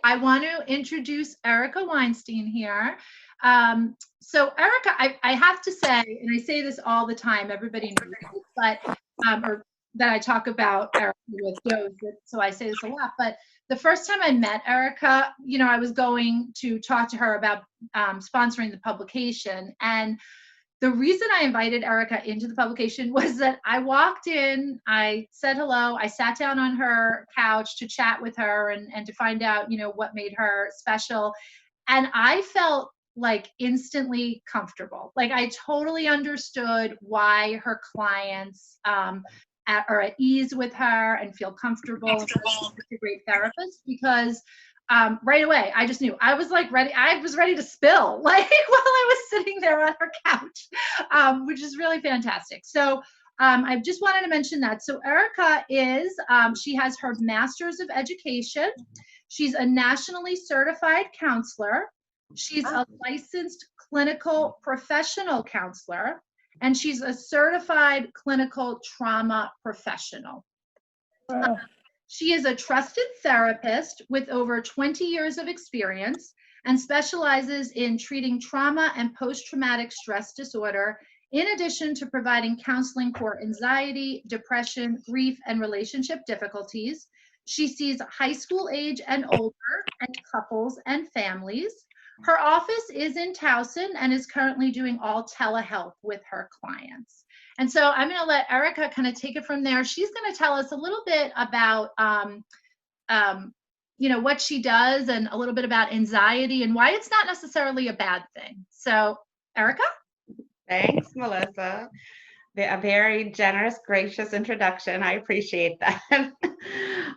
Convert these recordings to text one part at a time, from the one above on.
I want to introduce Erica Weinstein here. So Erica, I have to say, and I say this all the time, everybody knows this, but or that I talk about Erica with Joe, so I say this a lot. But the first time I met Erica, I was going to talk to her about sponsoring the publication, and the reason I invited Erica into the publication was that I walked in, I said hello, I sat down on her couch to chat with her and to find out, what made her special. And I felt like instantly comfortable. Like I totally understood why her clients are at ease with her and feel comfortable. She's a great therapist because right away, I just knew I was like ready. I was ready to spill like while I was sitting there on her couch, which is really fantastic. So I just wanted to mention that. So Erica she has her master's of education. She's a nationally certified counselor. She's a licensed clinical professional counselor, and she's a certified clinical trauma professional. Wow. She is a trusted therapist with over 20 years of experience and specializes in treating trauma and post-traumatic stress disorder, in addition to providing counseling for anxiety, depression, grief, and relationship difficulties. She sees high school age and older, and couples and families. Her office is in Towson and is currently doing all telehealth with her clients. And so I'm going to let Erica kind of take it from there. She's going to tell us a little bit about, what she does and a little bit about anxiety and why it's not necessarily a bad thing. So, Erica? Thanks, Melissa. A very generous, gracious introduction. I appreciate that.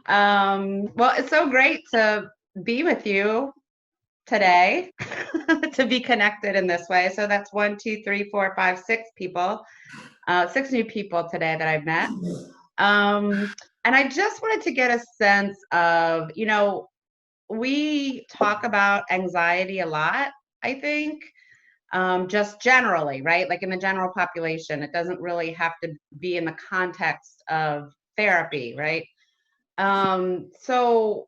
Well, it's so great to be with you today, to be connected in this way. So that's 1, 2, 3, 4, 5, 6 people, 6 new people today that I've met. And I just wanted to get a sense of, we talk about anxiety a lot, I think, just generally, right? Like in the general population, it doesn't really have to be in the context of therapy, right? So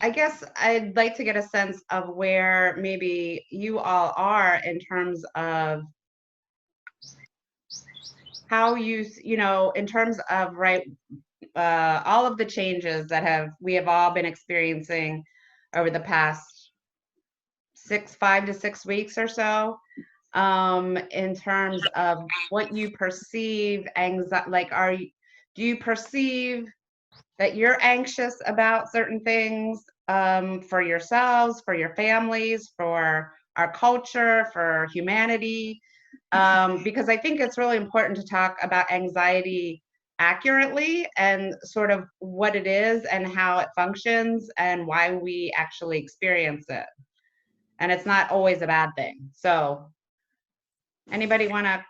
I guess I'd like to get a sense of where maybe you all are in terms of how in terms of, right, all of the changes that we have all been experiencing over the past 5 to 6 weeks or so, in terms of what you perceive anxiety, do you perceive that you're anxious about certain things, for yourselves, for your families, for our culture, for humanity? Because I think it's really important to talk about anxiety accurately and sort of what it is and how it functions and why we actually experience it. And it's not always a bad thing. So anybody want to,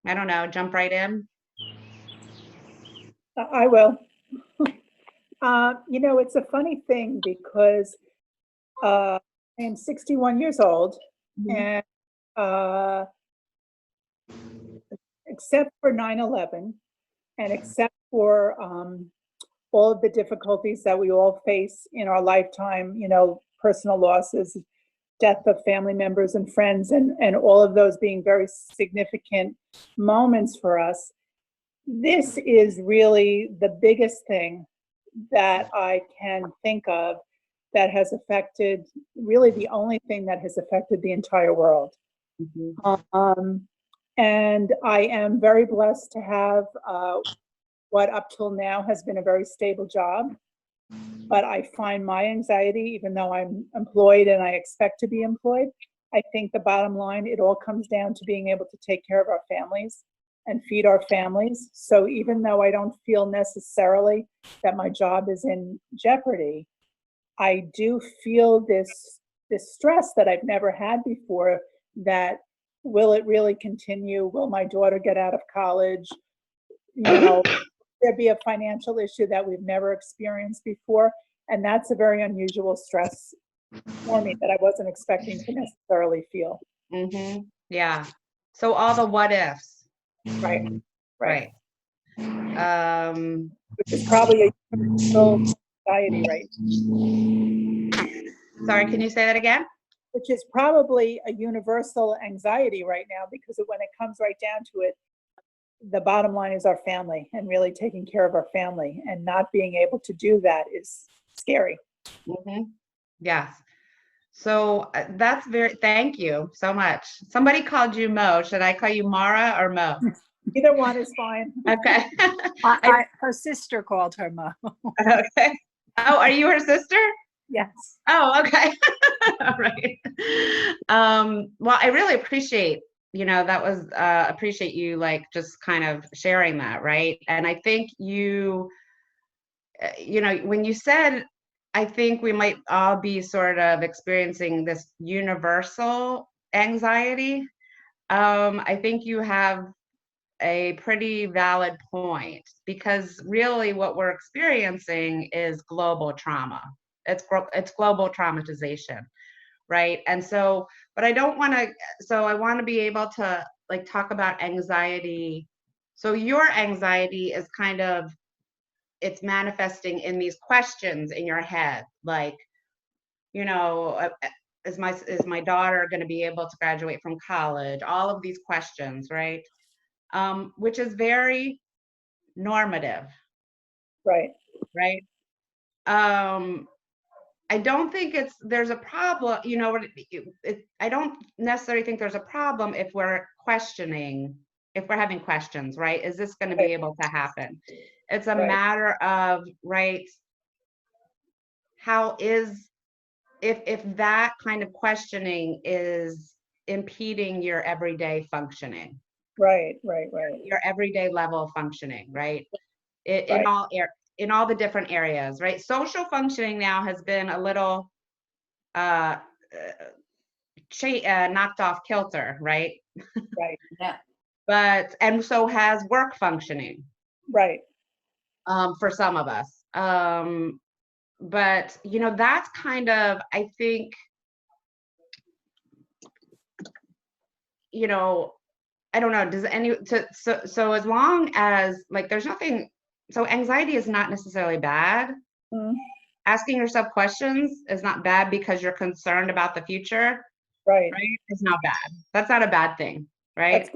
I don't know, jump right in? I will. It's a funny thing because I am 61 years old, and except for 9/11 and except for all of the difficulties that we all face in our lifetime, personal losses, death of family members and friends, and all of those being very significant moments for us, this is really the biggest thing that I can think of that has affected, really the only thing that has affected the entire world. And I am very blessed to have what up till now has been a very stable job. But I find my anxiety, even though I'm employed and I expect to be employed, I think the bottom line, it all comes down to being able to take care of our families and feed our families. So even though I don't feel necessarily that my job is in jeopardy, I do feel this stress that I've never had before, that will it really continue? Will my daughter get out of college? There be a financial issue that we've never experienced before. And that's a very unusual stress for me that I wasn't expecting to necessarily feel. Yeah. So all the what ifs. Right. Which is probably a universal anxiety right Sorry, can you say that again? which is probably a universal anxiety right now because when it comes right down to it, the bottom line is our family and really taking care of our family, and not being able to do that is scary. Yes. So that's thank you so much. Somebody called you Mo. Should I call you Mara or Mo? Either one is fine. Okay. Her sister called her Mo. Okay. Oh, are you her sister? Yes. Oh, okay. All right. Well, I really appreciate, that was, appreciate you like just kind of sharing that, right? And I think when you said, I think we might all be sort of experiencing this universal anxiety. I think you have a pretty valid point, because really what we're experiencing is global trauma. It's global traumatization, right? And so, but I don't want to, so I want to be able to like talk about anxiety. So your anxiety is kind of, it's manifesting in these questions in your head, like, is my daughter going to be able to graduate from college? All of these questions, right? Which is very normative, Right. right? I don't think there's a problem, I don't necessarily think there's a problem if we're having questions, right? Is this going to be able to happen? It's a matter of, right, if that kind of questioning is impeding your everyday functioning. Right. Your everyday level of functioning, right? In all the different areas, right? Social functioning now has been a little knocked off kilter, right? Right. Yeah. And so has work functioning. Right. For some of us. But that's kind of, I think, I don't know, so as long as like there's nothing, so anxiety is not necessarily bad. Mm. Asking yourself questions is not bad because you're concerned about the future. Right. It's not bad. That's not a bad thing, right?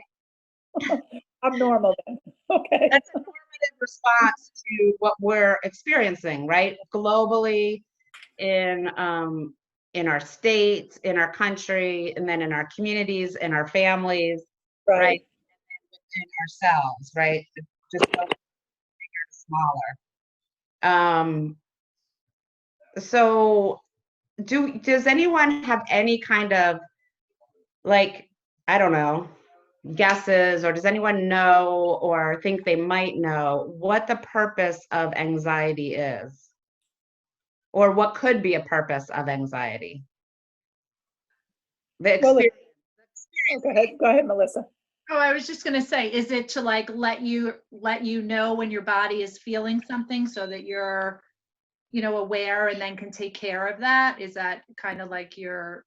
I'm normal then. Okay. That's a normative response to what we're experiencing, right? Globally, in our states, in our country, and then in our communities, in our families, right? And within ourselves, right? Just smaller. So does anyone have any kind of like, I don't know, guesses, or does anyone know or think they might know what the purpose of anxiety is? Or what could be a purpose of anxiety? Go ahead, Melissa. Oh, I was just going to say, is it to like let you know when your body is feeling something so that you're, aware and then can take care of that? Is that kind of like your,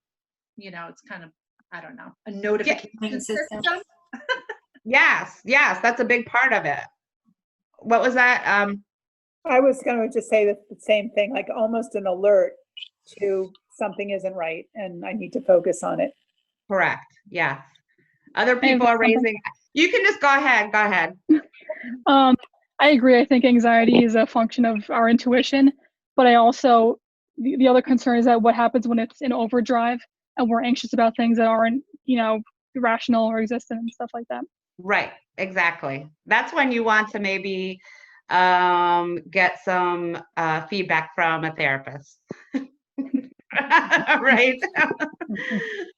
it's kind of, I don't know, a notification system? Yes, that's a big part of it. What was that? I was going to just say the same thing, like almost an alert to something isn't right and I need to focus on it. Correct. Yeah. Other people are raising. You can just go ahead. I agree. I think anxiety is a function of our intuition, but I also, the other concern is that what happens when it's in overdrive and we're anxious about things that aren't, rational or existent and stuff like that. Right. Exactly. That's when you want to maybe get some feedback from a therapist. Right.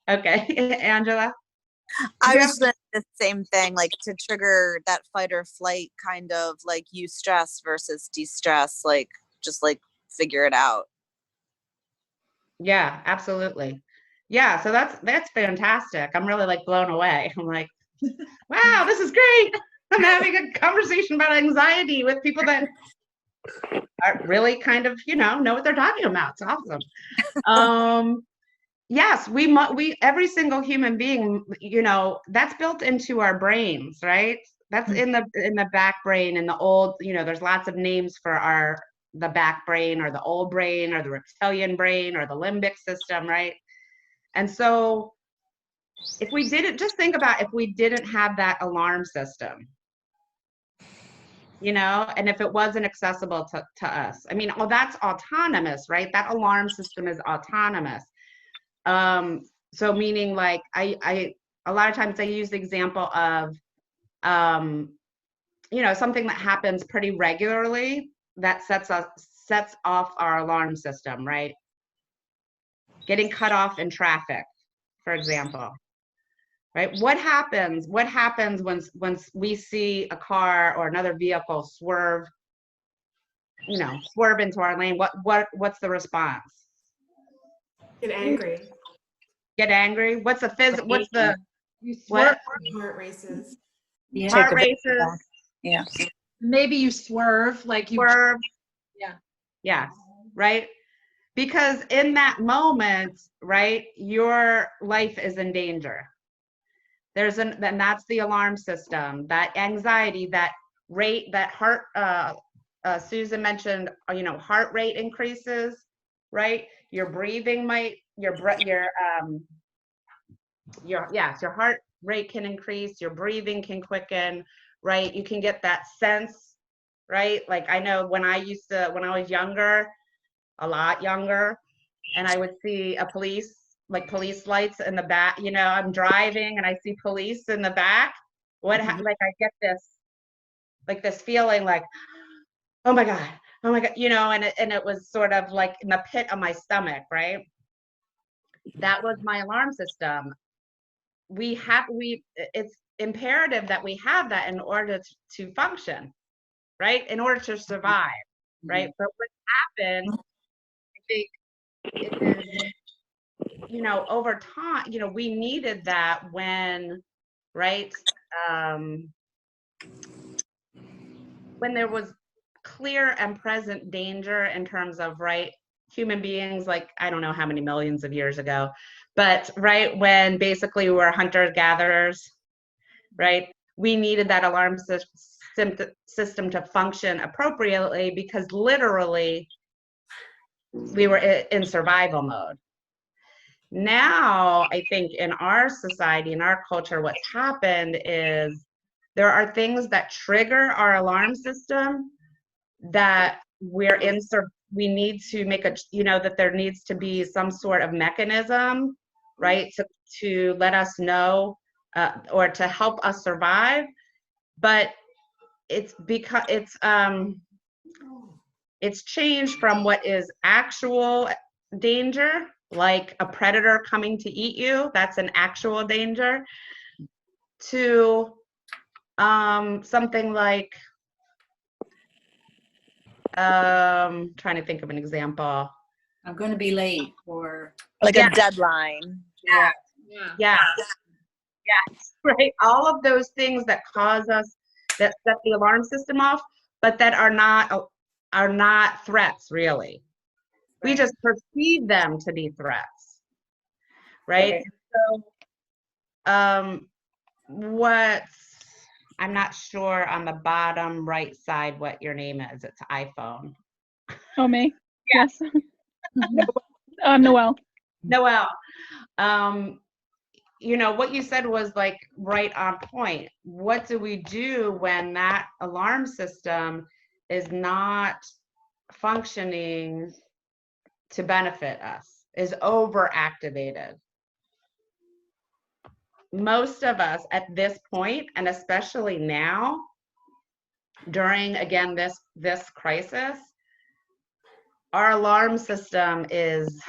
Okay. Angela? I was saying the same thing, like to trigger that fight or flight kind of like eustress versus de-stress, like just like figure it out. Yeah, absolutely. Yeah, so that's fantastic. I'm really like blown away. I'm like, wow, this is great. I'm having a conversation about anxiety with people that are really kind of, know what they're talking about. It's awesome. Yes, we every single human being, that's built into our brains, right? That's in the back brain, in the old, there's lots of names for our the back brain or the old brain or the reptilian brain or the limbic system, right? And so if we didn't, just think about if we didn't have that alarm system, you know, and if it wasn't accessible to us. I mean, well, that's autonomous, right? That alarm system is autonomous. So meaning like I a lot of times I use the example of you know, something that happens pretty regularly that sets off our alarm system, right? Getting cut off in traffic, for example. Right? What happens when we see a car or another vehicle swerve, you know, swerve into our lane? What's the response? Get angry. Get angry? What's the You what? Heart races. Take Heart a bit races, back. Yeah. Maybe you swerve, like you. swerve. Yeah. Yeah, right? Because in that moment, right, your life is in danger. And that's the alarm system, that anxiety, that rate, that heart, Susan mentioned, you know, heart rate increases, right? Your breathing might, your heart rate can increase, your breathing can quicken, right? You can get that sense, right? Like I know when I was younger, a lot younger, and I would see police lights in the back, you know, I'm driving and I see police in the back. Like I get this feeling like, oh my God, you know, and it was sort of like in the pit of my stomach, right? That was my alarm system. It's imperative that we have that in order to function, right? In order to survive, right? But what happened, I think, is, you know, over time, you know, we needed that when, right, when there was clear and present danger in terms of, right, human beings, like, I don't know how many millions of years ago, but, right, when basically we were hunter-gatherers, right, we needed that alarm system to function appropriately because literally we were in survival mode. Now, I think in our society, in our culture, what's happened is there are things that trigger our alarm system that we need to make you know, that there needs to be some sort of mechanism, right, to let us know or to help us survive. But it's because it's changed from what is actual danger, like a predator coming to eat you, that's an actual danger, to something like, trying to think of an example. I'm going to be late, or Like Yeah. a deadline. Yeah, right. All of those things that cause us, that set the alarm system off, but that are not threats, really. We just perceive them to be threats, right? Okay. So, I'm not sure on the bottom right side what your name is. It's iPhone. Oh, me? Yeah. Yes. Noelle. Noelle, you know, what you said was like right on point. What do we do when that alarm system is not functioning to benefit us, is overactivated? Most of us at this point, and especially now, during, again, this crisis, our alarm system is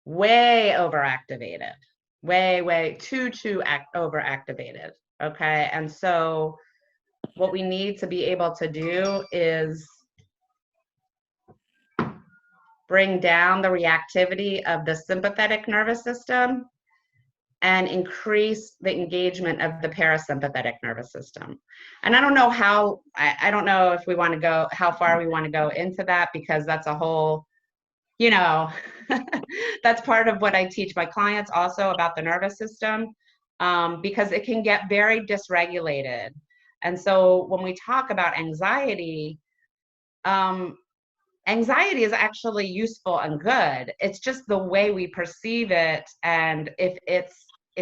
way overactivated, way too overactivated. Okay, and so what we need to be able to do is bring down the reactivity of the sympathetic nervous system and increase the engagement of the parasympathetic nervous system. And I don't know how, I don't know if we want to go, how far we want to go into that, because that's a whole, you know, that's part of what I teach my clients also about the nervous system, because it can get very dysregulated. And so when we talk about anxiety, anxiety is actually useful and good. It's just the way we perceive it. And if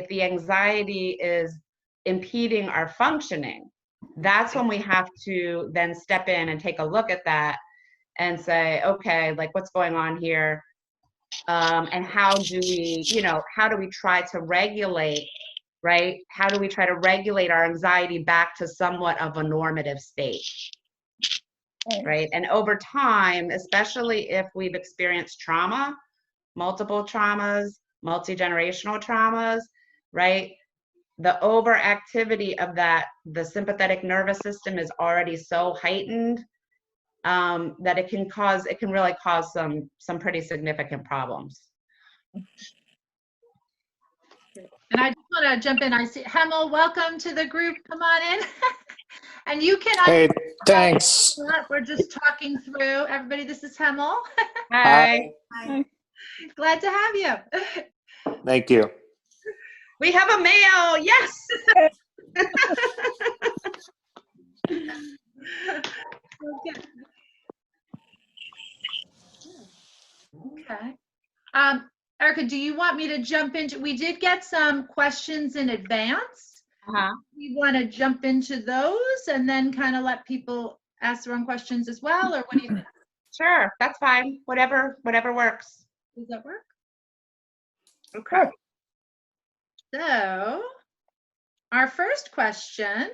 the anxiety is impeding our functioning, that's when we have to then step in and take a look at that and say, okay, like what's going on here? And how do we try to regulate, right? How do we try to regulate our anxiety back to somewhat of a normative state? Right. And over time, especially if we've experienced trauma, multiple traumas, multi-generational traumas, right? The overactivity of the sympathetic nervous system is already so heightened that it can really cause some pretty significant problems. And I just want to jump in. I see Hemel, welcome to the group. Come on in. And you can. Hey, thanks. We're just talking through. Everybody, this is Hemel. Hi. Hi. Glad to have you. Thank you. We have a male. Yes. Okay. Erica, do you want me to jump into? We did get some questions in advance. We want to jump into those and then kind of let people ask their own questions as well, or what do you think? Sure, that's fine. Whatever works. Does that work? Okay. So, our first question,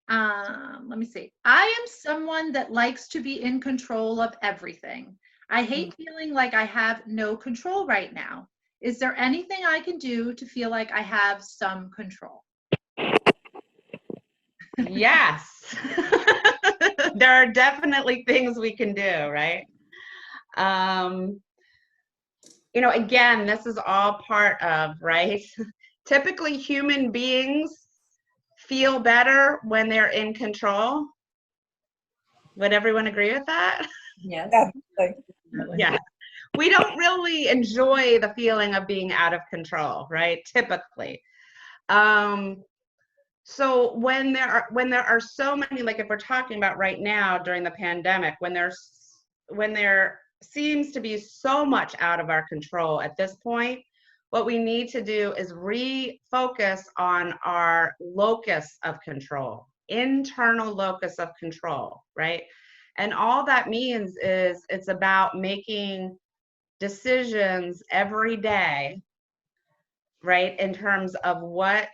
let me see. I am someone that likes to be in control of everything. I hate feeling like I have no control right now. Is there anything I can do to feel like I have some control? Yes. There are definitely things we can do, right? Again, this is all part of, right? Typically, human beings feel better when they're in control. Would everyone agree with that? Yes. Definitely. Yeah. We don't really enjoy the feeling of being out of control, right? Typically. So when there are so many, like if we're talking about right now during the pandemic, when there seems to be so much out of our control at this point, what we need to do is refocus on our locus of control, internal locus of control, right? And all that means is it's about making decisions every day, right? In terms of what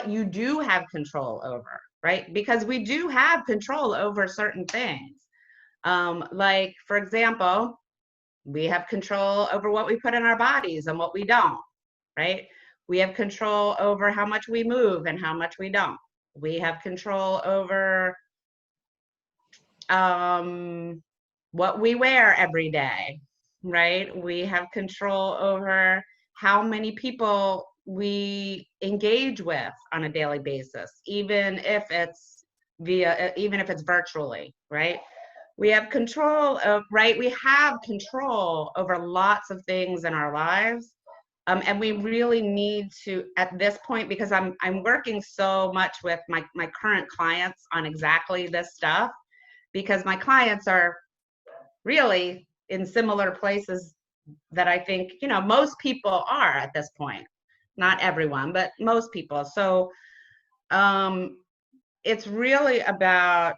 you do have control over, right? Because we do have control over certain things. Like, for example, we have control over what we put in our bodies and what we don't, right? We have control over how much we move and how much we don't. We have control over what we wear every day, right? We have control over how many people we engage with on a daily basis, even if it's virtually, right? We have control of, right? We have control over lots of things in our lives. And we really need to, at this point, because I'm working so much with my current clients on exactly this stuff, because my clients are really in similar places that I think, most people are at this point. Not everyone, but most people. So it's really about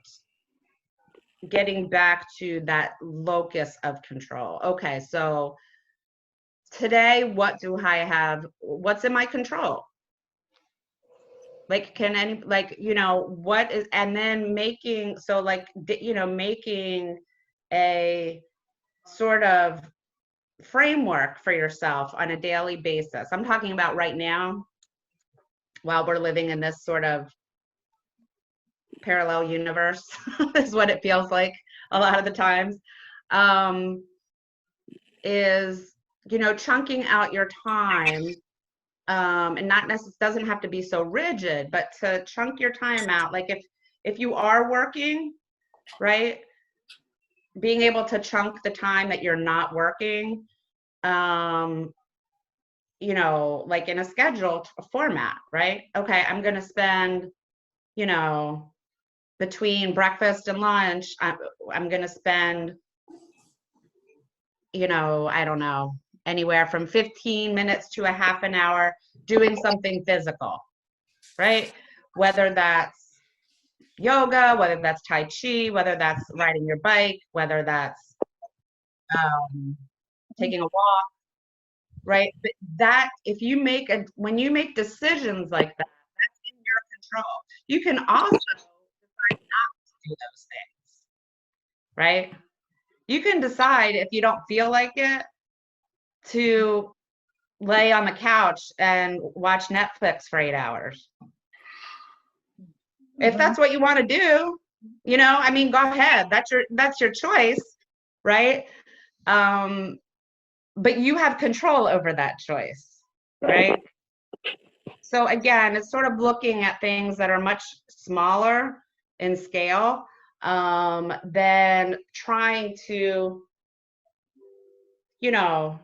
getting back to that locus of control. Okay, so today, what do I have? What's in my control? Like, what is, and then making a sort of framework for yourself on a daily basis. I'm talking about right now, while we're living in this sort of parallel universe, is what it feels like a lot of the times, is, chunking out your time, and not necessarily, doesn't have to be so rigid, but to chunk your time out. Like if you are working, right, being able to chunk the time that you're not working, like in a scheduled format, right? Okay, I'm going to spend, between breakfast and lunch, I'm going to spend, you know, I don't know, anywhere from 15 minutes to a half an hour doing something physical, right? Whether that's yoga, whether that's Tai Chi, whether that's riding your bike, whether that's taking a walk, right? But that, if you make when you make decisions like that, that's in your control. You can also decide not to do those things, right? You can decide if you don't feel like it to lay on the couch and watch Netflix for 8 hours. If that's what you want to do, you know, I mean, go ahead. That's your choice, right? But you have control over that choice, right? So again, it's sort of looking at things that are much smaller in scale than trying to, you know,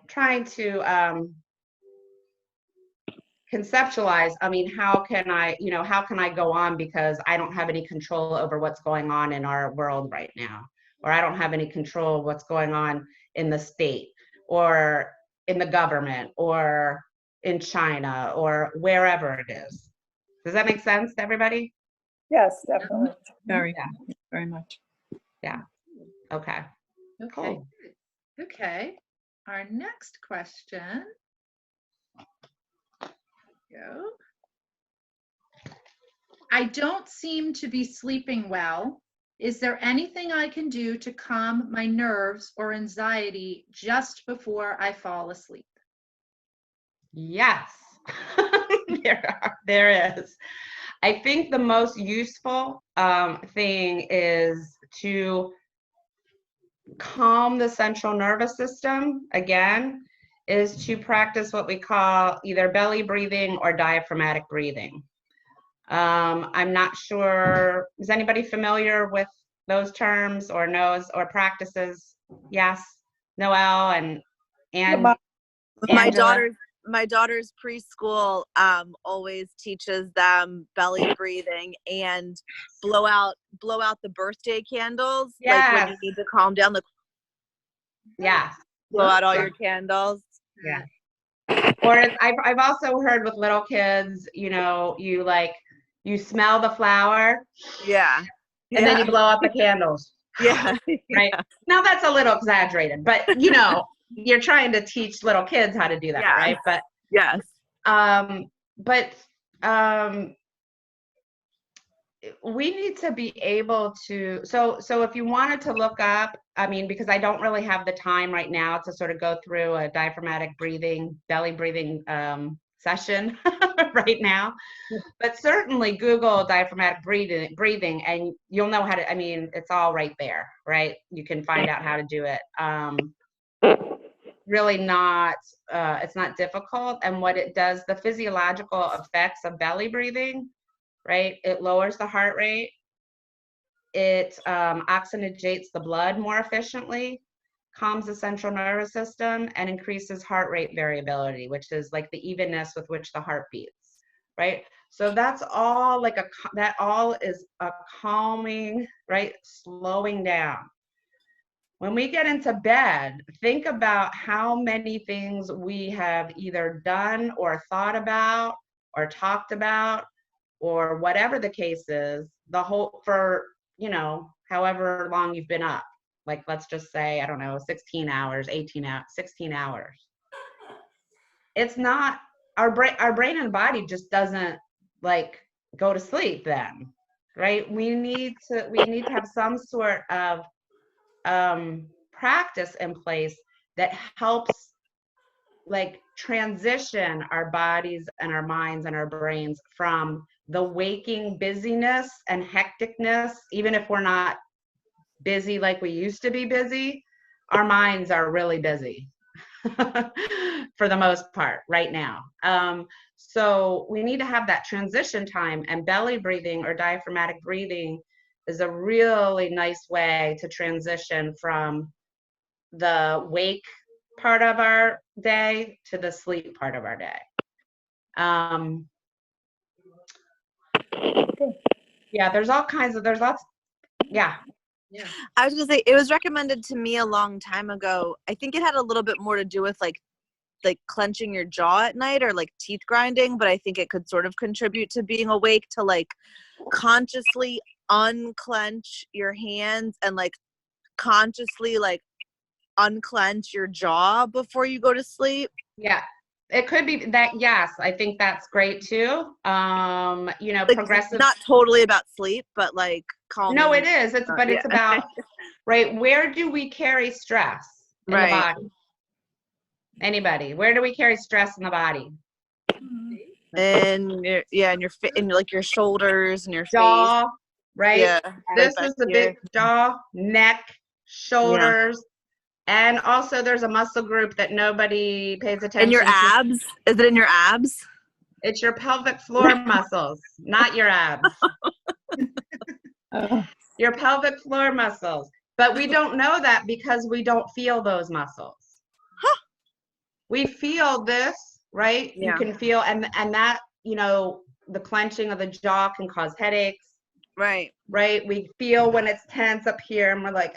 conceptualize, I mean, how can I go on because I don't have any control over what's going on in our world right now, or I don't have any control of what's going on in the state or in the government or in China or wherever it is. Does that make sense to everybody? Yes, definitely. Very, Yeah. very much. Yeah. Okay. Okay. Cool. Good. Okay. Our next question. Go. I don't seem to be sleeping well. Is there anything I can do to calm my nerves or anxiety just before I fall asleep? Yes, there is. I think the most useful thing is to calm the central nervous system, again, is to practice what we call either belly breathing or diaphragmatic breathing. I'm not sure, is anybody familiar with those terms or knows or practices? Yes, Noelle and My- Angela? My daughter's preschool always teaches them belly breathing and blow out the birthday candles. Like when you Yes. need to calm down, like Yes. blow out all your candles. Yeah. Or I've also heard with little kids, you know, you smell the flower Yeah. and then you blow out the candles. Yeah. Right. Now that's a little exaggerated, but you know, you're trying to teach little kids how to do that, Yeah. right? But Yes. we need to be able to, so if you wanted to look up, I mean, because I don't really have the time right now to sort of go through a diaphragmatic breathing, belly breathing session right now, but certainly Google diaphragmatic breathing and you'll know how to, I mean, it's all right there, right? You can find out how to do it. Really not, it's not difficult. And what it does, the physiological effects of belly breathing, right? It lowers the heart rate. It oxygenates the blood more efficiently, calms the central nervous system, and increases heart rate variability, which is like the evenness with which the heart beats, right? So that's all like that all is a calming, right? Slowing down. When we get into bed, think about how many things we have either done or thought about or talked about or whatever the case is, for, you know, however long you've been up. Like, let's just say, I don't know, 16 hours, 18 hours, 16 hours. It's not, our brain and body just doesn't like go to sleep then, right? We need to have some sort of practice in place that helps like transition our bodies and our minds and our brains from the waking busyness and hecticness. Even if we're not busy like we used to be busy, our minds are really busy for the most part right now. So we need to have that transition time, and belly breathing or diaphragmatic breathing is a really nice way to transition from the wake part of our day to the sleep part of our day. Yeah, there's lots. Yeah. Yeah. I was gonna say it was recommended to me a long time ago. I think it had a little bit more to do with like clenching your jaw at night or like teeth grinding, but I think it could sort of contribute to being awake, to like consciously unclench your hands and like consciously like unclench your jaw before you go to sleep. Yeah. It could be that. Yes, I think that's great too. Like, Progressive. not totally about sleep, but like calming. No, it is. But yeah. it's about, right, where do we carry stress in the Right. body? Anybody? Where do we carry stress in the body? And and like your shoulders and your face. Jaw, right? Yeah. This right is the back big here. jaw, neck, shoulders, and also there's a muscle group that nobody pays attention And your to. abs? Is it in your abs? It's your pelvic floor muscles, not your abs. Oh, Your pelvic floor muscles. But we don't know that because we don't feel those muscles. We feel this, right? You Yeah. can feel, and that, the clenching of the jaw can cause headaches, Right. right? We feel when it's tense up here and we're like,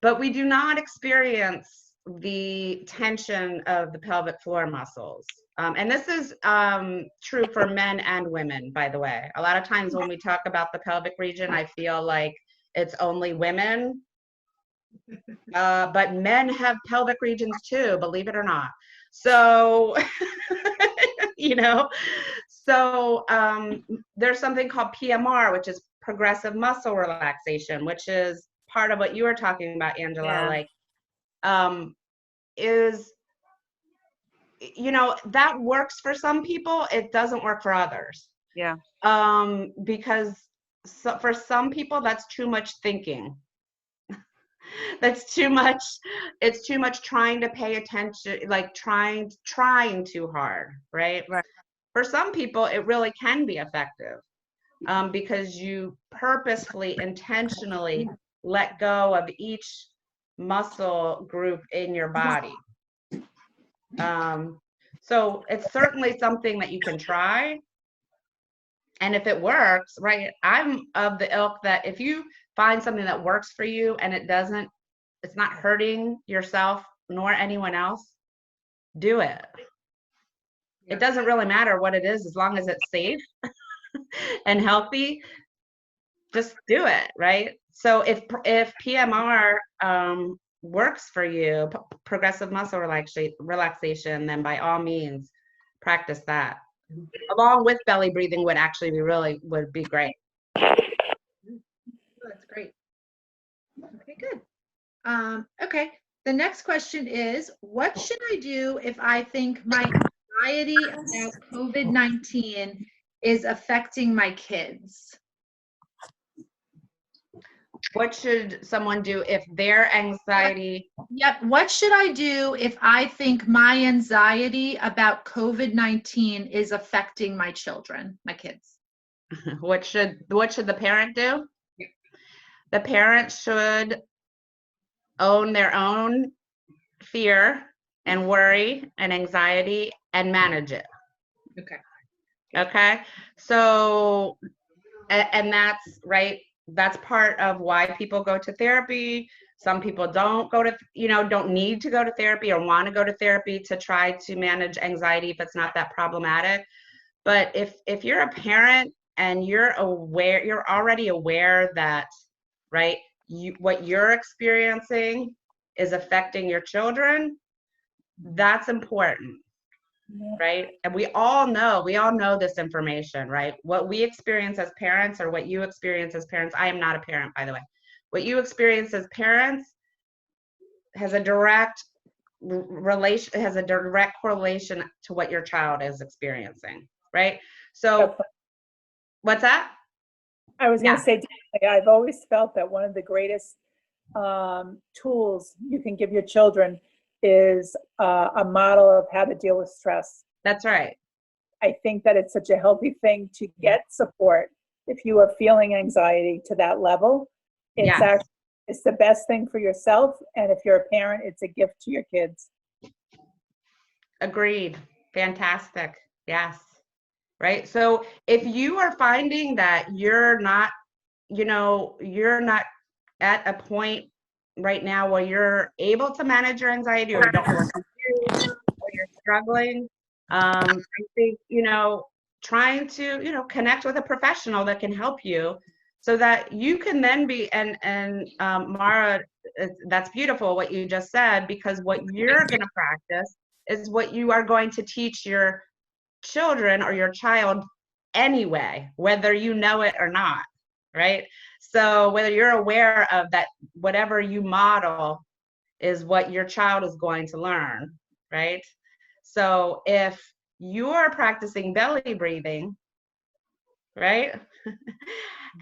but we do not experience the tension of the pelvic floor muscles. And this is true for men and women, by the way. A lot of times when we talk about the pelvic region, I feel like it's only women. But men have pelvic regions too, believe it or not. So, there's something called PMR, which is progressive muscle relaxation, which is part of what you were talking about, Angela. Yeah. Like, that works for some people. It doesn't work for others. Yeah. Because for some people, that's too much thinking. That's too much. It's too much trying to pay attention, like trying too hard, right? Right. For some people, it really can be effective because you purposefully, intentionally let go of each muscle group in your body. So it's certainly something that you can try. And if it works, right, I'm of the ilk that if you find something that works for you and it's not hurting yourself nor anyone else, do it. It doesn't really matter what it is, as long as it's safe and healthy, just do it, right? So if PMR works for you, progressive muscle relaxation, then by all means, practice that. Along with belly breathing would be great. That's great. Okay, good. Okay, the next question is, what should I do if I think my anxiety about COVID-19 is affecting my kids? What should someone do if their anxiety? Yep. What should I do if I think my anxiety about COVID-19 is affecting my children, my kids? What should the parent do? The parent should own their own fear and worry and anxiety and manage it. Okay. So, and that's right. That's part of why people go to therapy. Some people don't need to go to therapy or want to go to therapy to try to manage anxiety if it's not that problematic. But if you're a parent and you're already aware that, right, what you're experiencing is affecting your children, that's important. Right? And we all know this information, right? What we experience as parents or what you experience as parents, I am not a parent, by the way. What you experience as parents has a direct correlation to what your child is experiencing, right? So what's that? I was going to say, I've always felt that one of the greatest tools you can give your children is a model of how to deal with stress. That's right. I think that it's such a healthy thing to get support if you are feeling anxiety to that level. It's the best thing for yourself, and if you're a parent, it's a gift to your kids. Agreed. Fantastic. Yes. right? So if you are finding that you're not, you're not at a point right now where you're able to manage your anxiety, or you don't know what to do, or you're struggling, I think, trying to, connect with a professional that can help you so that you can then be, and Mara, that's beautiful what you just said, because what you're going to practice is what you are going to teach your children or your child anyway, whether you know it or not, right? So whether you're aware of that, whatever you model is what your child is going to learn, right? So if you're practicing belly breathing, right?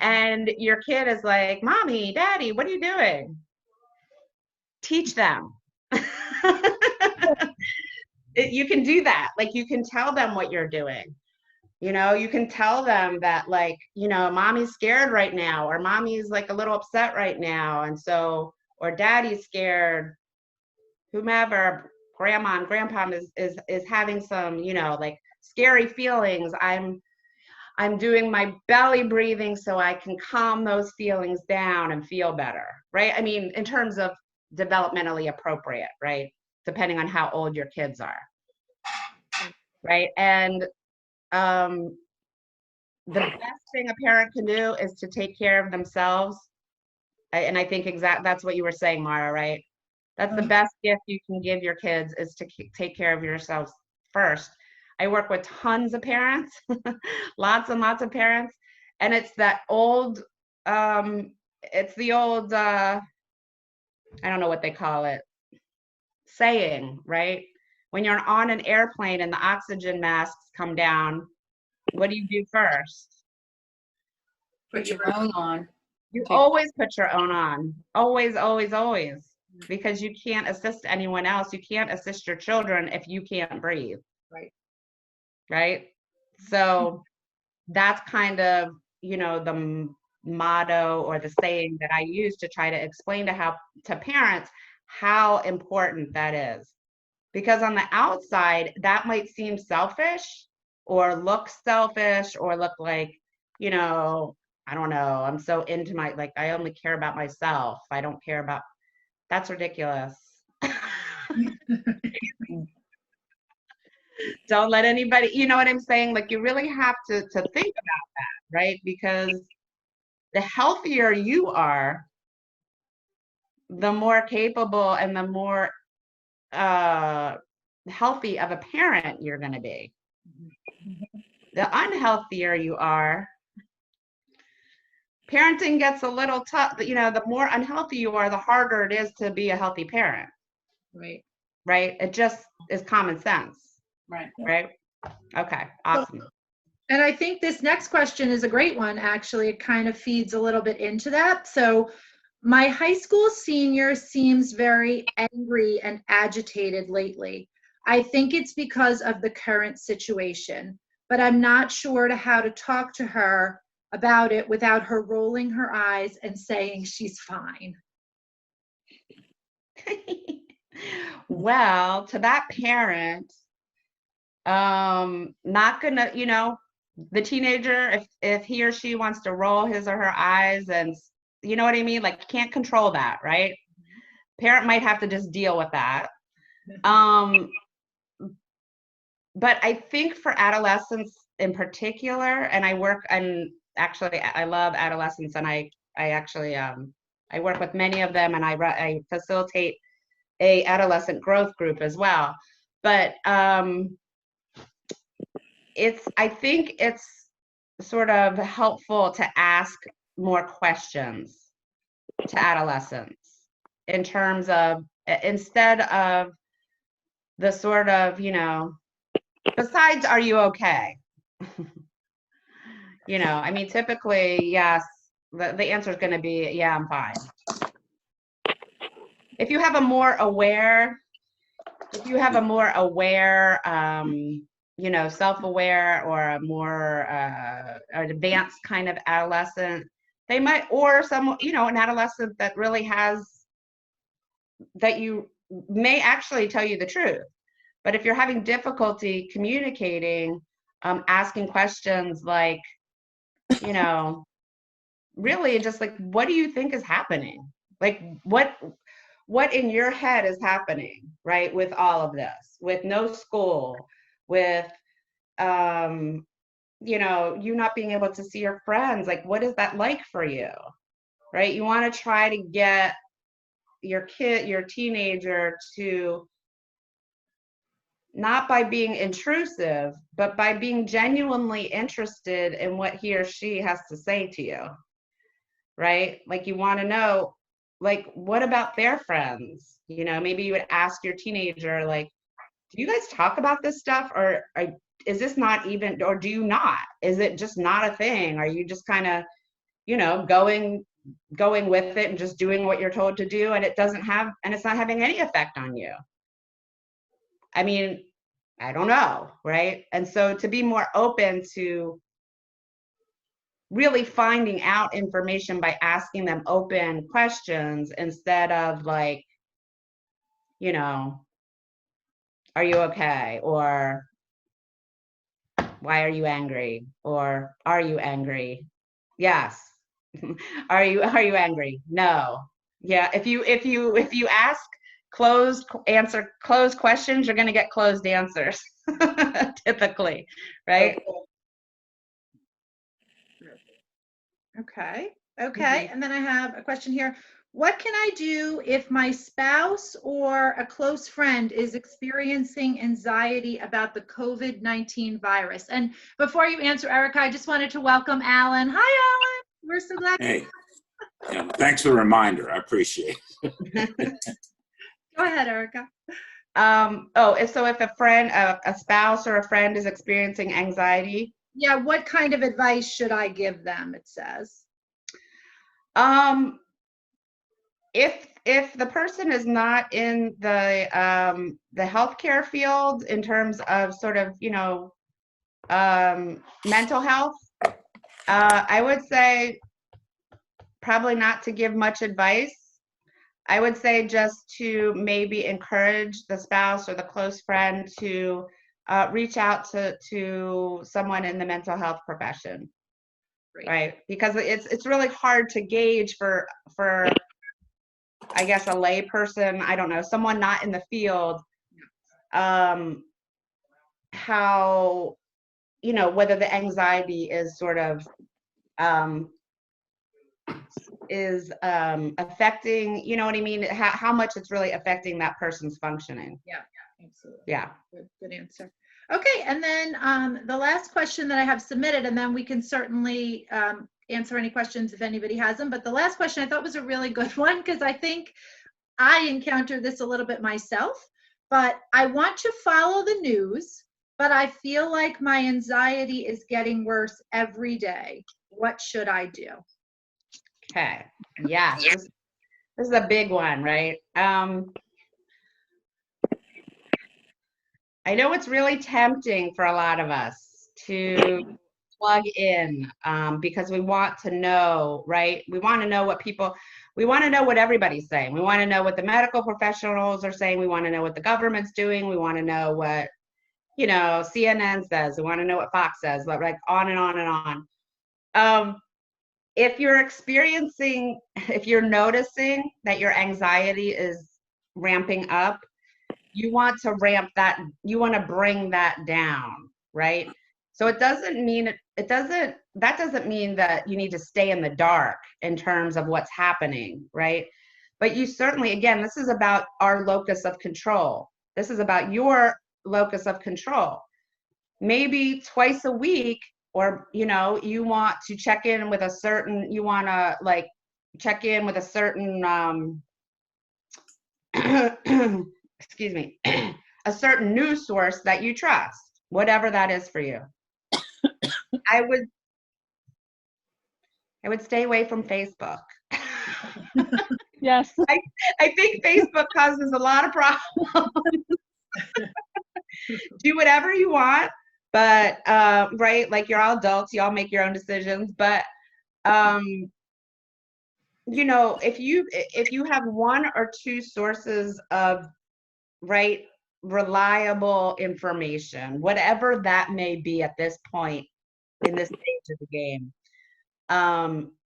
And your kid is like, Mommy, Daddy, what are you doing? Teach them. You can do that. Like, you can tell them what you're doing. You can tell them that, like, mommy's scared right now, or mommy's like a little upset right now. And so, or daddy's scared, whomever, grandma and grandpa is having some, like scary feelings. I'm doing my belly breathing so I can calm those feelings down and feel better, right? I mean, in terms of developmentally appropriate, right? Depending on how old your kids are, right? And the best thing a parent can do is to take care of themselves. And I think that's what you were saying, Mara, right? That's the best gift you can give your kids, is to take care of yourselves first. I work with tons of parents, lots and lots of parents. And it's that old, it's the old, I don't know what they call it, saying, right? When you're on an airplane and the oxygen masks come down, what do you do first? Put your own on. You always put your own on. Always, always, always. Because you can't assist anyone else. You can't assist your children if you can't breathe. Right. Right? So that's kind of, the motto or the saying that I use to try to explain to parents how important that is. Because on the outside, that might seem selfish, or look selfish, or look like, I don't know, I'm so into I only care about myself. I don't care about, that's ridiculous. Don't let anybody, you know what I'm saying? Like, you really have to think about that, right? Because the healthier you are, the more capable and the more healthy of a parent you're going to be. The unhealthier you are, parenting gets a little tough. The more unhealthy you are, the harder it is to be a healthy parent. Right. Right? It just is common sense. Right. Right? Okay, awesome. And I think this next question is a great one, actually. It kind of feeds a little bit into that. So, my high school senior seems very angry and agitated lately. I think it's because of the current situation, but I'm not sure how to talk to her about it without her rolling her eyes and saying she's fine. Well, to that parent, not gonna, the teenager, if he or she wants to roll his or her eyes, and you know what I mean? Like, can't control that, right? Parent might have to just deal with that. But I think for adolescents in particular, and I love adolescents, and I actually, I work with many of them, and I facilitate a adolescent growth group as well. But I think it's sort of helpful to ask more questions to adolescents, in terms of, instead of the sort of, besides, are you okay? I mean, typically, yes, the answer is going to be, yeah, I'm fine. If you have a more aware, self-aware, or a more advanced kind of adolescent, they might, or an adolescent that really that you may actually tell you the truth. But if you're having difficulty communicating, asking questions like, you know, really just like, what do you think is happening? Like, what in your head is happening, right? With all of this, with no school, with, you know, you not being able to see your friends, like, what is that like for you, right? You want to try to get your kid, your teenager to, not by being intrusive, but by being genuinely interested in what he or she has to say to you, right? Like you want to know, like, what about their friends? You know, maybe you would ask your teenager, like, do you guys talk about this stuff, or is this not even, or do you not? Is it just not a thing? Are you just kind of, you know, going with it and just doing what you're told to do, and it's not having any effect on you? I mean, I don't know, right? And so to be more open to really finding out information by asking them open questions instead of like, you know, are you okay? Or why are you angry? Or are you angry? Yes. Are you angry? No. Yeah, if you ask closed questions, you're going to get closed answers typically, right? Okay. Okay. And then I have a question here. What can I do if my spouse or a close friend is experiencing anxiety about the COVID-19 virus? And before you answer, Erica, I just wanted to welcome Alan. Hi, Alan. We're so glad. Hey, yeah, thanks for the reminder. I appreciate it. Go ahead, Erica. So if a friend, a spouse or a friend is experiencing anxiety, Yeah, what kind of advice should I give them, it says? If the person is not in the healthcare field in terms of sort of, you know, mental health, I would say probably not to give much advice. I would say just to maybe encourage the spouse or the close friend to reach out to someone in the mental health profession. Great. Right? Because it's really hard to gauge for I guess a lay person, I don't know, someone not in the field, how, you know, whether the anxiety is sort of affecting, you know what I mean, how much it's really affecting that person's functioning. Yeah, absolutely. Yeah. Good answer. Okay, and then the last question that I have submitted, and then we can certainly answer any questions if anybody has them. But the last question I thought was a really good one because I think I encountered this a little bit myself. But I want to follow the news, but I feel like my anxiety is getting worse every day. What should I do? Okay. Yeah. This is a big one, right? I know it's really tempting for a lot of us to plug in because we want to know, right? We want to know we want to know what everybody's saying. We want to know what the medical professionals are saying. We want to know what the government's doing. We want to know what, you know, CNN says. We want to know what Fox says, but like on and on and on. If you're noticing that your anxiety is ramping up, you want to bring that down, right? So that doesn't mean that you need to stay in the dark in terms of what's happening, right? But you certainly, again, this is about our locus of control. This is about your locus of control. Maybe twice a week, or, you know, you want to check in with a certain, excuse me, a certain news source that you trust, whatever that is for you. I would stay away from Facebook. Yes. I think Facebook causes a lot of problems. Do whatever you want, but right, like you're all adults, you all make your own decisions, but you know, if you have one or two sources of, right, reliable information, whatever that may be at this point in this stage of the game,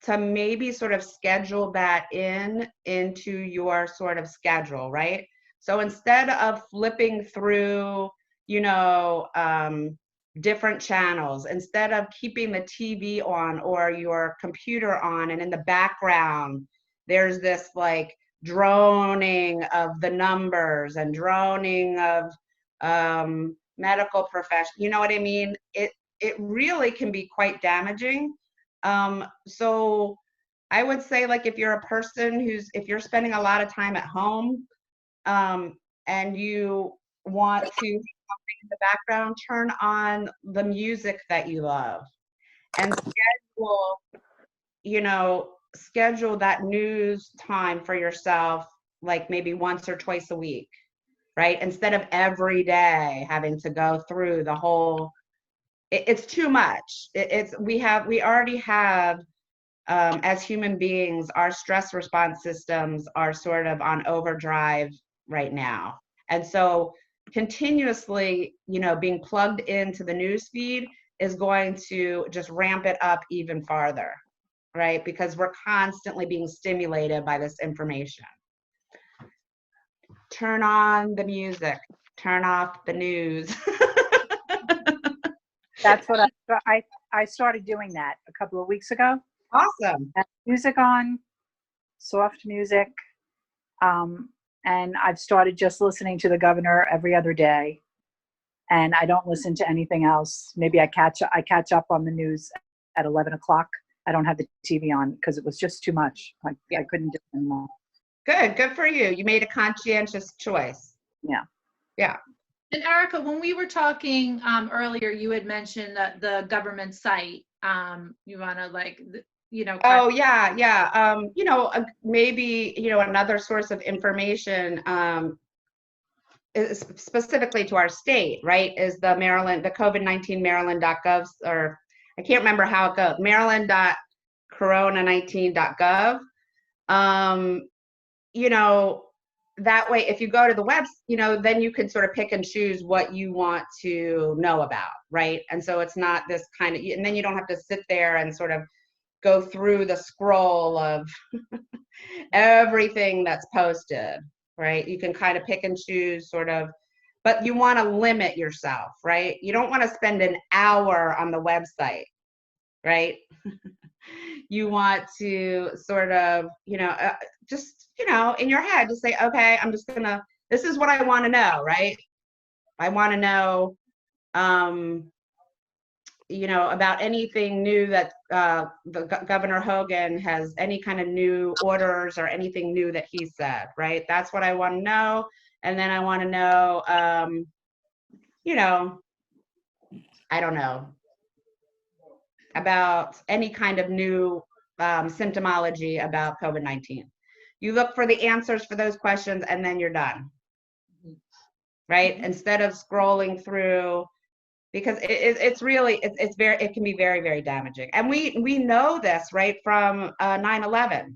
to maybe sort of schedule that into your sort of schedule, right? So instead of flipping through, you know, different channels, instead of keeping the TV on or your computer on, and in the background, there's this like droning of the numbers and droning of medical profession, you know what I mean? It really can be quite damaging. So I would say, like, if you're a person if you're spending a lot of time at home, and you want to have something in the background, turn on the music that you love and schedule, you know, schedule that news time for yourself, like maybe once or twice a week, right? Instead of every day having to go through the whole, it's too much. We already have, as human beings, our stress response systems are sort of on overdrive right now. And so continuously, you know, being plugged into the news feed is going to just ramp it up even farther, right? Because we're constantly being stimulated by this information. Turn on the music, turn off the news. That's what I started doing that a couple of weeks ago. Awesome. Had music on, soft music, and I've started just listening to the governor every other day, and I don't listen to anything else. Maybe I catch up on the news at 11 o'clock. I don't have the TV on because it was just too much. I couldn't do it anymore. Good for you. You made a conscientious choice. Yeah. Yeah. And Erica, when we were talking earlier, you had mentioned that the government site, you want to like, you know. Oh yeah. You know, maybe, you know, another source of information, is specifically to our state, right, is the COVID-19 Maryland.gov, or I can't remember how it goes, Maryland.corona19.gov. You know, that way, if you go to the web, you know, then you can sort of pick and choose what you want to know about, right? And so it's not this kind of, and then you don't have to sit there and sort of go through the scroll of everything that's posted, right? You can kind of pick and choose sort of, but you want to limit yourself, right? You don't want to spend an hour on the website, right? You want to sort of, you know, just, you know, in your head, just say, okay, I'm just gonna, this is what I want to know, right? I want to know, you know, about anything new that Governor Hogan has, any kind of new orders or anything new that he said, right? That's what I want to know. And then I want to know, you know, I don't know, about any kind of new symptomology about COVID-19. You look for the answers for those questions and then you're done, right? Instead of scrolling through, because it's really, it can be very, very damaging. And we know this, right, from 9/11,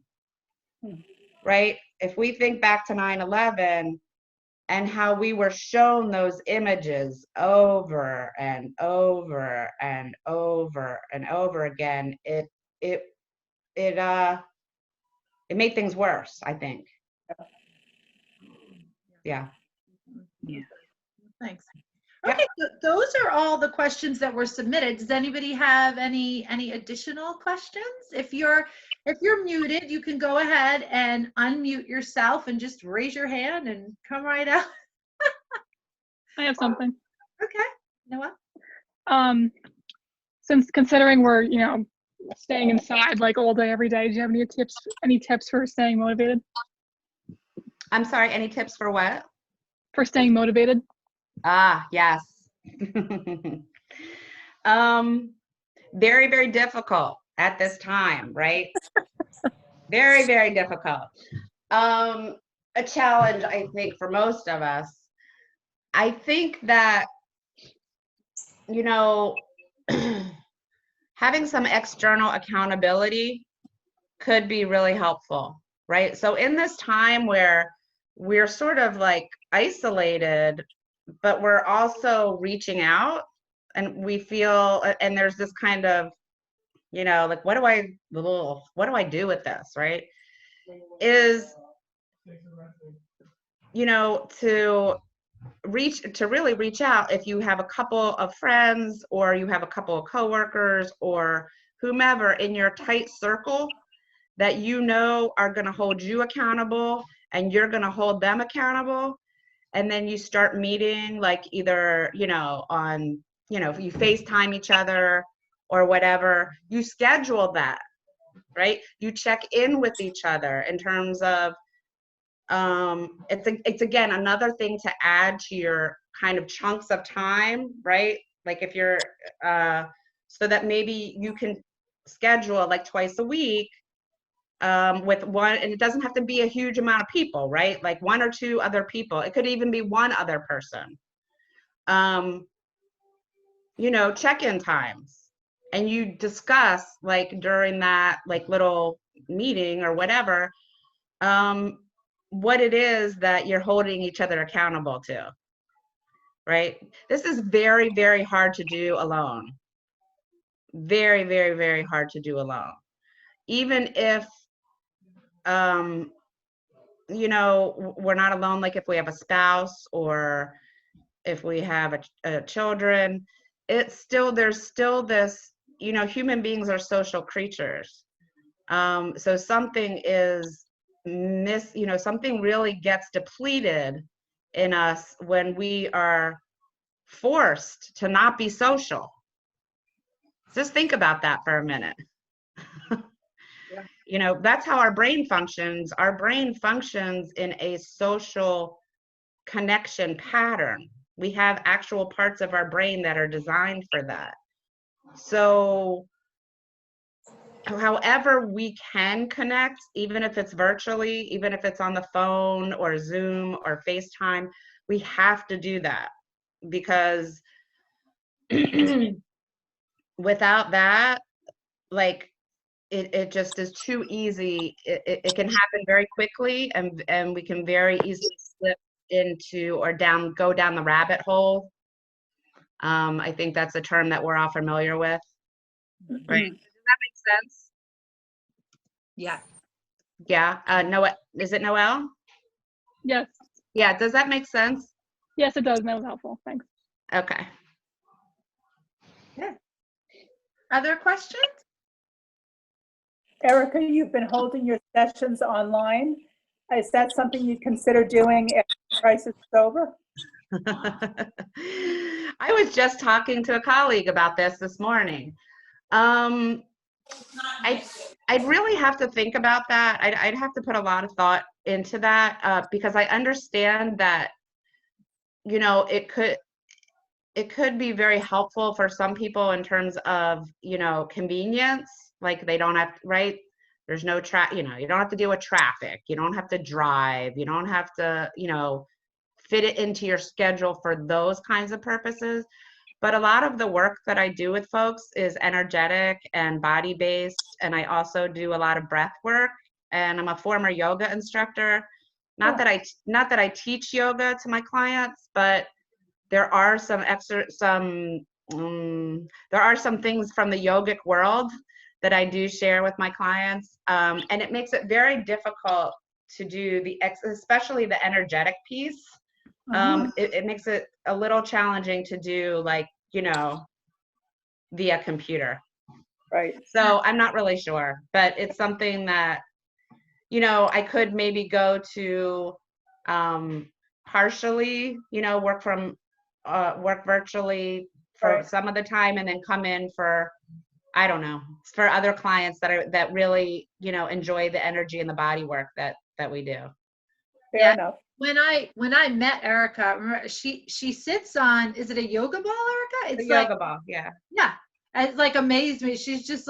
right? If we think back to 9/11 and how we were shown those images over and over and over and over again, it made things worse, I think. Yeah. Yeah. Thanks. Yeah. Okay, so those are all the questions that were submitted. Does anybody have any additional questions? If you're muted, you can go ahead and unmute yourself and just raise your hand and come right out. I have something. Okay, Noah. Since considering we're, you know, staying inside like all day, every day, do you have any tips for staying motivated? I'm sorry, any tips for what? For staying motivated? Ah, yes. Very, very difficult at this time, right? Very, very difficult. A challenge, I think, for most of us. I think that, you know, having some external accountability could be really helpful, right? So in this time where we're sort of like isolated, but we're also reaching out, and we feel, and there's this kind of, you know, like, what do I do with this, right? Is, you know, to really reach out. If you have a couple of friends, or you have a couple of coworkers, or whomever in your tight circle that you know are going to hold you accountable, and you're going to hold them accountable, and then you start meeting, like, either, you know, on, you know, if you FaceTime each other or whatever, you schedule that, right? You check in with each other in terms of, it's again another thing to add to your kind of chunks of time, right? Like, if you're so that maybe you can schedule like twice a week, with one, and it doesn't have to be a huge amount of people, right? Like 1 or 2 other people. It could even be one other person. You know, check-in times, and you discuss, like, during that, like, little meeting or whatever, what it is that you're holding each other accountable to, right? This is very, very hard to do alone. Very, very, very hard to do alone. Even if, you know, we're not alone, like if we have a spouse or if we have a children, it's still, there's still this, you know, human beings are social creatures. So something is you know, something really gets depleted in us when we are forced to not be social. Just think about that for a minute. Yeah. You know, that's how our brain functions. Our brain functions in a social connection pattern. We have actual parts of our brain that are designed for that. So however we can connect, even if it's virtually, even if it's on the phone or Zoom or FaceTime, we have to do that, because without that, like, it just is too easy. It can happen very quickly, and we can very easily slip into or go down the rabbit hole. I think that's a term that we're all familiar with, right? Does that make sense? Yeah. Yeah. Noel, is it Noel? Yes. Yeah. Does that make sense? Yes, it does. That was helpful. Thanks. Okay. Other questions? Erica, you've been holding your sessions online. Is that something you'd consider doing if the crisis is over? I was just talking to a colleague about this morning. I'd really have to think about that. I'd have to put a lot of thought into that, because I understand that, you know, it could be very helpful for some people in terms of, you know, convenience. Like, they don't have, right? There's no you know, you don't have to deal with traffic. You don't have to drive. You don't have to, you know, fit it into your schedule for those kinds of purposes. But a lot of the work that I do with folks is energetic and body based. And I also do a lot of breath work. And I'm a former yoga instructor. Not that I teach yoga to my clients, but there are some there are some things from the yogic world that I do share with my clients. And it makes it very difficult to do especially the energetic piece. It makes it a little challenging to do, like, you know, via computer. Right. So I'm not really sure, but it's something that, you know, I could maybe go to, partially, you know, work virtually for Right. some of the time, and then come in for, I don't know, for other clients that really, you know, enjoy the energy and the body work that we do. Fair enough. When I met Erica, remember, she sits on, is it a yoga ball, Erica? The It's like, yoga ball, yeah. yeah, it's like amazed me. She's just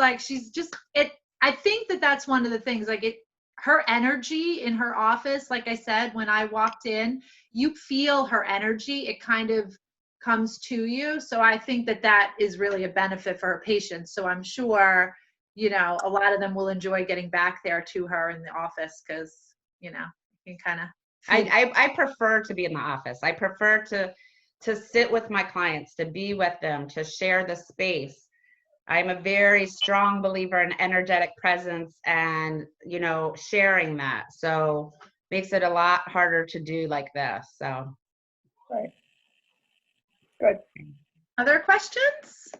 it. I think that's one of the things, like, her energy in her office. Like I said, when I walked in, you feel her energy. It kind of comes to you. So I think that is really a benefit for her patients. So I'm sure, you know, a lot of them will enjoy getting back there to her in the office, because, you know, you can kind of. I prefer to be in the office. I prefer to to sit with my clients, to be with them, to share the space. I'm a very strong believer in energetic presence and, you know, sharing that. So makes it a lot harder to do like this. So. Right. Good. Other questions?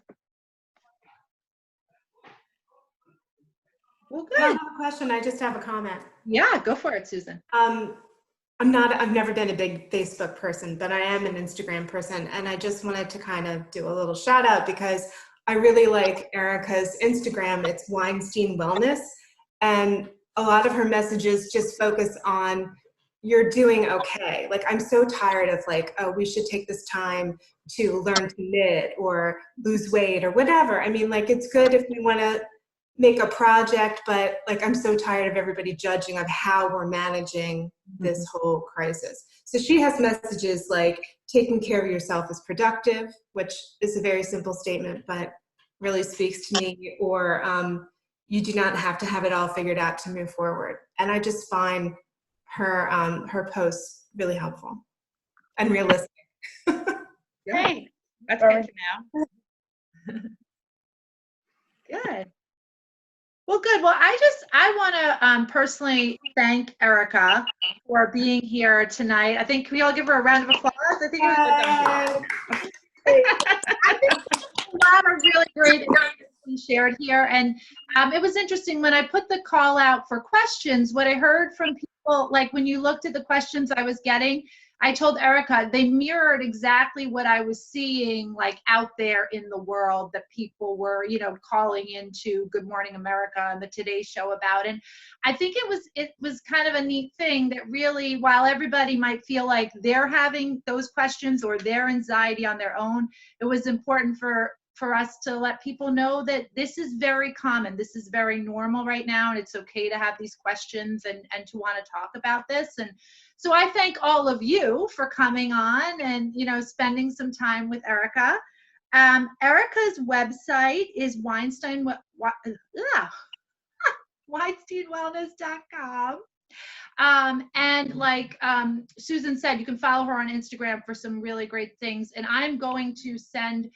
Well, I don't good. have a question. I just have a comment. Yeah, go for it, Susan. I've never been a big Facebook person, but I am an Instagram person. And I just wanted to kind of do a little shout out because I really like Erica's Instagram. It's Weinstein Wellness. And a lot of her messages just focus on you're doing okay. Like, I'm so tired of like, oh, we should take this time to learn to knit or lose weight or whatever. I mean, like, it's good if we want to make a project, but like, I'm so tired of everybody judging of how we're managing this whole crisis. So she has messages like taking care of yourself is productive, which is a very simple statement, but really speaks to me, or you do not have to have it all figured out to move forward. And I just find her posts really helpful and realistic. Hey, that's Sorry. good to know. Good. Well, good. Well, I want to personally thank Erica for being here tonight. I think, can we all give her a round of applause? I think it was I think a lot of really great information shared here. And it was interesting when I put the call out for questions, what I heard from people, like when you looked at the questions I was getting, I told Erica, they mirrored exactly what I was seeing like out there in the world that people were, you know, calling into Good Morning America and the Today Show about. And I think it was kind of a neat thing that really, while everybody might feel like they're having those questions or their anxiety on their own, it was important for us to let people know that this is very common. This is very normal right now. And it's okay to have these questions and to want to talk about this. And so I thank all of you for coming on and, you know, spending some time with Erica. Erica's website is WeinsteinWellness.com. And like Susan said, you can follow her on Instagram for some really great things. And I'm going to send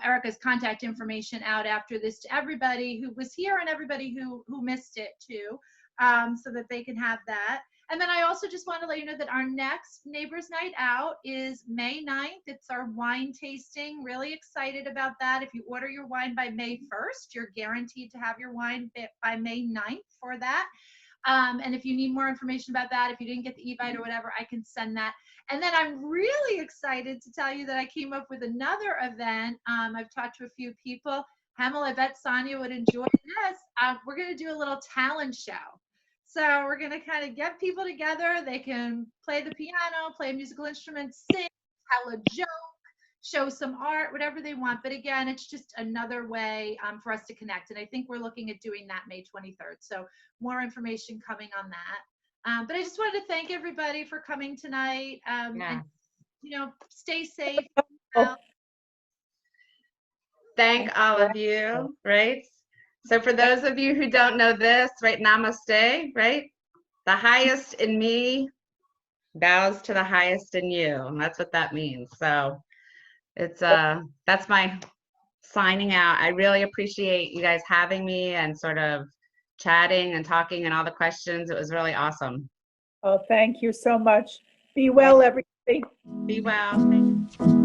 Erica's contact information out after this to everybody who was here and everybody who missed it too, so that they can have that. And then I also just want to let you know that our next Neighbors Night Out is May 9th. It's our wine tasting. Really excited about that. If you order your wine by May 1st, you're guaranteed to have your wine by May 9th for that. And if you need more information about that, if you didn't get the e-bite or whatever, I can send that. And then I'm really excited to tell you that I came up with another event. I've talked to a few people. Hamel, I bet Sonia would enjoy this. We're going to do a little talent show. So we're going to kind of get people together. They can play the piano, play a musical instrument, sing, tell a joke, show some art, whatever they want. But again, it's just another way for us to connect. And I think we're looking at doing that May 23rd. So more information coming on that. But I just wanted to thank everybody for coming tonight. And, you know, stay safe. Thank all of you, right? So for those of you who don't know this, right, namaste, right? The highest in me bows to the highest in you. And that's what that means. So it's that's my signing out. I really appreciate you guys having me and sort of chatting and talking and all the questions. It was really awesome. Oh, thank you so much. Be well, everybody. Be well. Thank you.